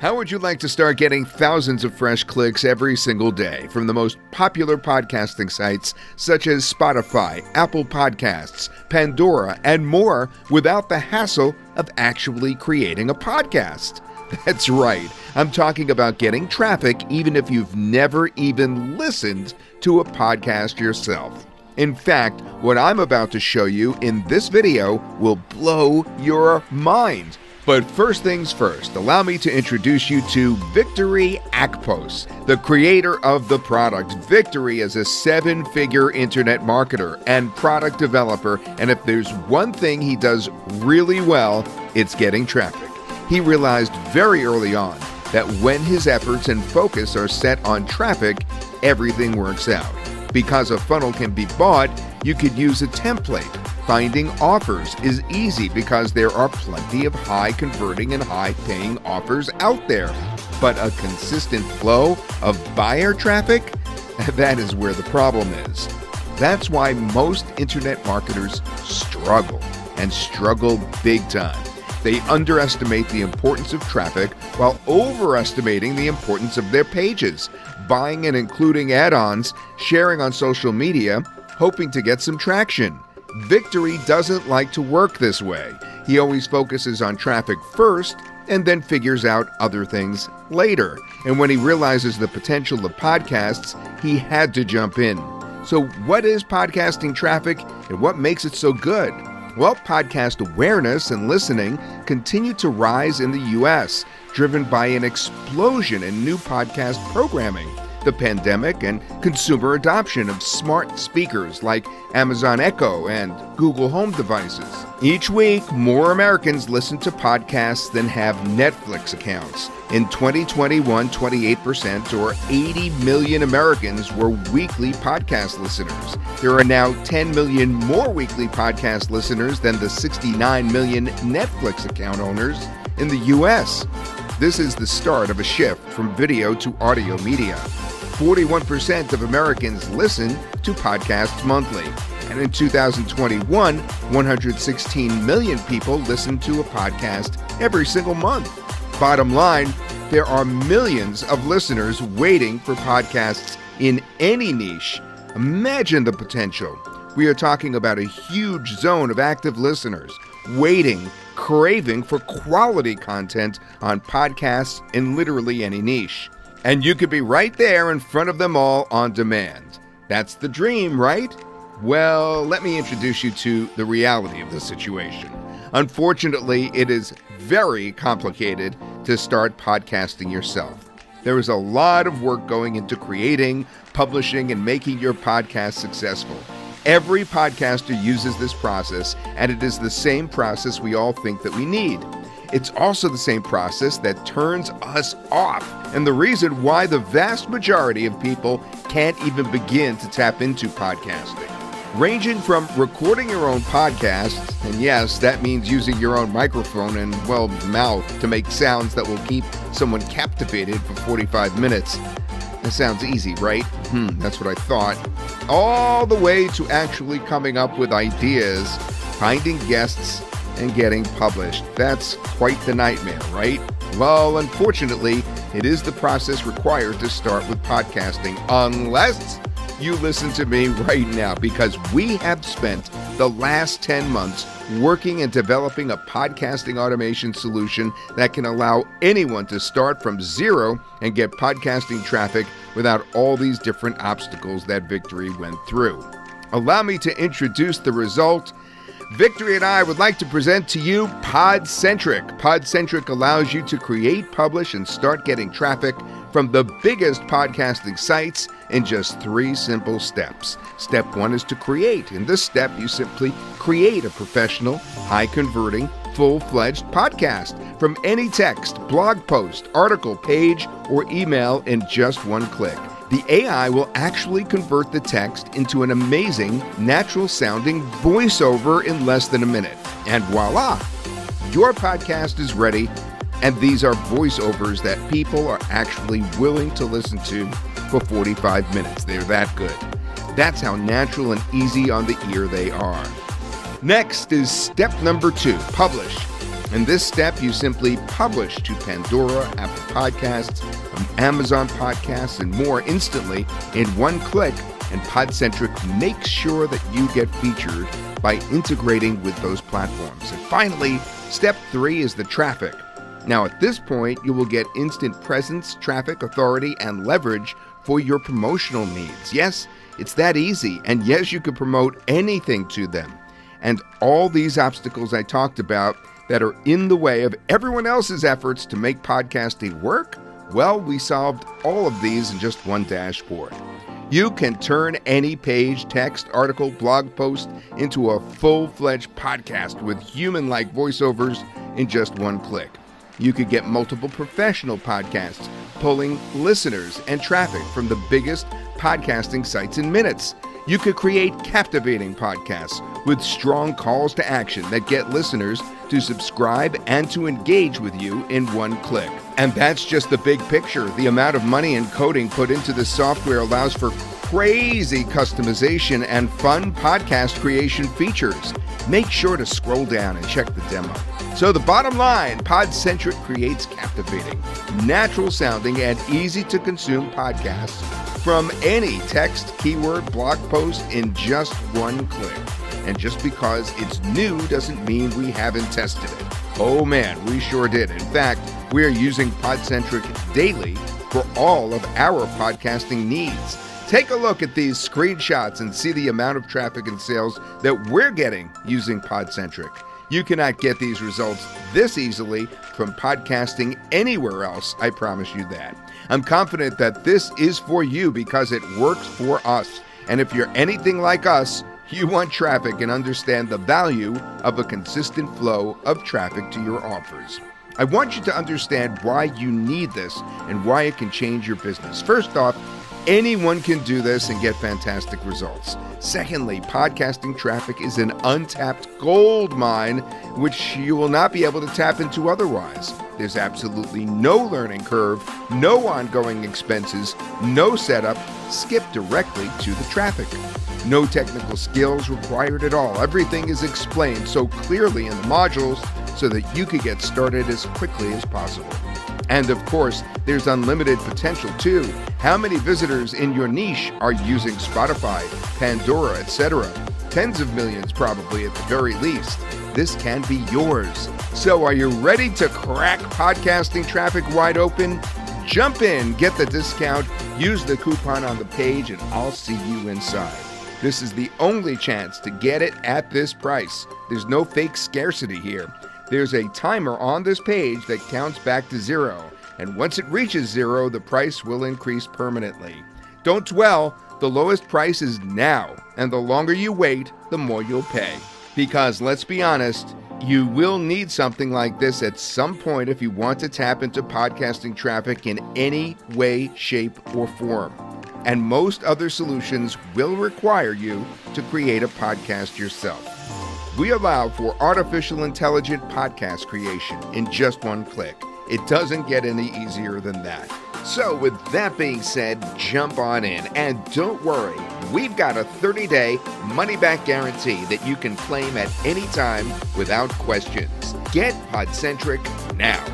How would you like to start getting thousands of fresh clicks every single day from the most popular podcasting sites such as Spotify, Apple Podcasts, Pandora, and more without the hassle of actually creating a podcast? That's right. I'm talking about getting traffic even if you've never even listened to a podcast yourself. In fact, what I'm about to show you in this video will blow your mind. But first things first, allow me to introduce you to Victory Akpos, the creator of the product. Victory is a 7-figure internet marketer and product developer, and if there's one thing he does really well, it's getting traffic. He realized very early on that when his efforts and focus are set on traffic, everything works out. Because a funnel can be bought, you could use a template. Finding offers is easy because there are plenty of high-converting and high-paying offers out there. But a consistent flow of buyer traffic? That is where the problem is. That's why most internet marketers struggle, and struggle big time. They underestimate the importance of traffic while overestimating the importance of their pages, buying and including add-ons, sharing on social media, hoping to get some traction. Victory doesn't like to work this way. He always focuses on traffic first and then figures out other things later. And when he realizes the potential of podcasts, he had to jump in. So what is podcasting traffic and what makes it so good? Well, podcast awareness and listening continue to rise in the U.S., driven by an explosion in new podcast programming, the pandemic, and consumer adoption of smart speakers like Amazon Echo and Google Home devices. Each week, more Americans listen to podcasts than have Netflix accounts. In 2021, 28% or 80 million Americans were weekly podcast listeners. There are now 10 million more weekly podcast listeners than the 69 million Netflix account owners in the U.S. This is the start of a shift from video to audio media. 41% of Americans listen to podcasts monthly. And in 2021, 116 million people listened to a podcast every single month. Bottom line, there are millions of listeners waiting for podcasts in any niche. Imagine the potential. We are talking about a huge zone of active listeners waiting, craving for quality content on podcasts in literally any niche. And you could be right there in front of them all on demand. That's the dream, right? Well, let me introduce you to the reality of the situation. Unfortunately, it is very complicated to start podcasting yourself. There is a lot of work going into creating, publishing, and making your podcast successful. Every podcaster uses this process, and it is the same process we all think that we need. It's also the same process that turns us off, and the reason why the vast majority of people can't even begin to tap into podcasting. Ranging from recording your own podcast, and yes, that means using your own microphone and, well, mouth to make sounds that will keep someone captivated for 45 minutes. That sounds easy, right? That's what I thought. All the way to actually coming up with ideas, finding guests, and getting published. That's quite the nightmare, right? Well, unfortunately, it is the process required to start with podcasting, unless you listen to me right now, because we have spent the last 10 months working and developing a podcasting automation solution that can allow anyone to start from zero and get podcasting traffic without all these different obstacles that Victory went through. Allow me to introduce the result. Victory and I would like to present to you PodCentric. PodCentric allows you to create, publish, and start getting traffic from the biggest podcasting sites in just 3 simple steps. Step 1 is to create. In this step, you simply create a professional, high-converting, full-fledged podcast from any text, blog post, article, page, or email in just 1 click. The AI will actually convert the text into an amazing, natural-sounding voiceover in less than a minute. And voila! Your podcast is ready, and these are voiceovers that people are actually willing to listen to for 45 minutes. They're that good. That's how natural and easy on the ear they are. Next is step number 2, publish. In this step, you simply publish to Pandora, Apple Podcasts, Amazon Podcasts, and more instantly in one click, and PodCentric makes sure that you get featured by integrating with those platforms. And finally, step 3 is the traffic. Now, at this point, you will get instant presence, traffic, authority, and leverage for your promotional needs. Yes, it's that easy, and yes, you can promote anything to them. And all these obstacles I talked about that are in the way of everyone else's efforts to make podcasting work, well, we solved all of these in just one dashboard. You can turn any page, text, article, blog post into a full-fledged podcast with human-like voiceovers in just one click. You could get multiple professional podcasts, pulling listeners and traffic from the biggest podcasting sites in minutes. You could create captivating podcasts with strong calls to action that get listeners to subscribe and to engage with you in one click. And that's just the big picture. The amount of money and coding put into the software allows for crazy customization and fun podcast creation features. Make sure to scroll down and check the demo. So the bottom line, PodCentric creates captivating, natural sounding, and easy to consume podcasts from any text, keyword, blog post in just one click. And just because it's new doesn't mean we haven't tested it. Oh man, we sure did. In fact, we are using PodCentric daily for all of our podcasting needs. Take a look at these screenshots and see the amount of traffic and sales that we're getting using PodCentric. You cannot get these results this easily from podcasting anywhere else, I promise you that. I'm confident that this is for you because it works for us. And if you're anything like us, you want traffic and understand the value of a consistent flow of traffic to your offers. I want you to understand why you need this and why it can change your business. First off, anyone can do this and get fantastic results. Secondly, podcasting traffic is an untapped gold mine, which you will not be able to tap into otherwise. There's absolutely no learning curve, no ongoing expenses, no setup. Skip directly to the traffic. No technical skills required at all. Everything is explained so clearly in the modules so that you can get started as quickly as possible. And of course, there's unlimited potential too. How many visitors in your niche are using Spotify, Pandora, etc.? Tens of millions probably at the very least. This can be yours. So are you ready to crack podcasting traffic wide open? Jump in, get the discount, use the coupon on the page, and I'll see you inside. This is the only chance to get it at this price. There's no fake scarcity here. There's a timer on this page that counts back to 0, and once it reaches 0, the price will increase permanently. Don't dwell, the lowest price is now, and the longer you wait, the more you'll pay. Because let's be honest, you will need something like this at some point if you want to tap into podcasting traffic in any way, shape, or form. And most other solutions will require you to create a podcast yourself. We allow for artificial intelligent podcast creation in just one click. It doesn't get any easier than that. So with that being said, jump on in. And don't worry, we've got a 30-day money-back guarantee that you can claim at any time without questions. Get PodCentric now.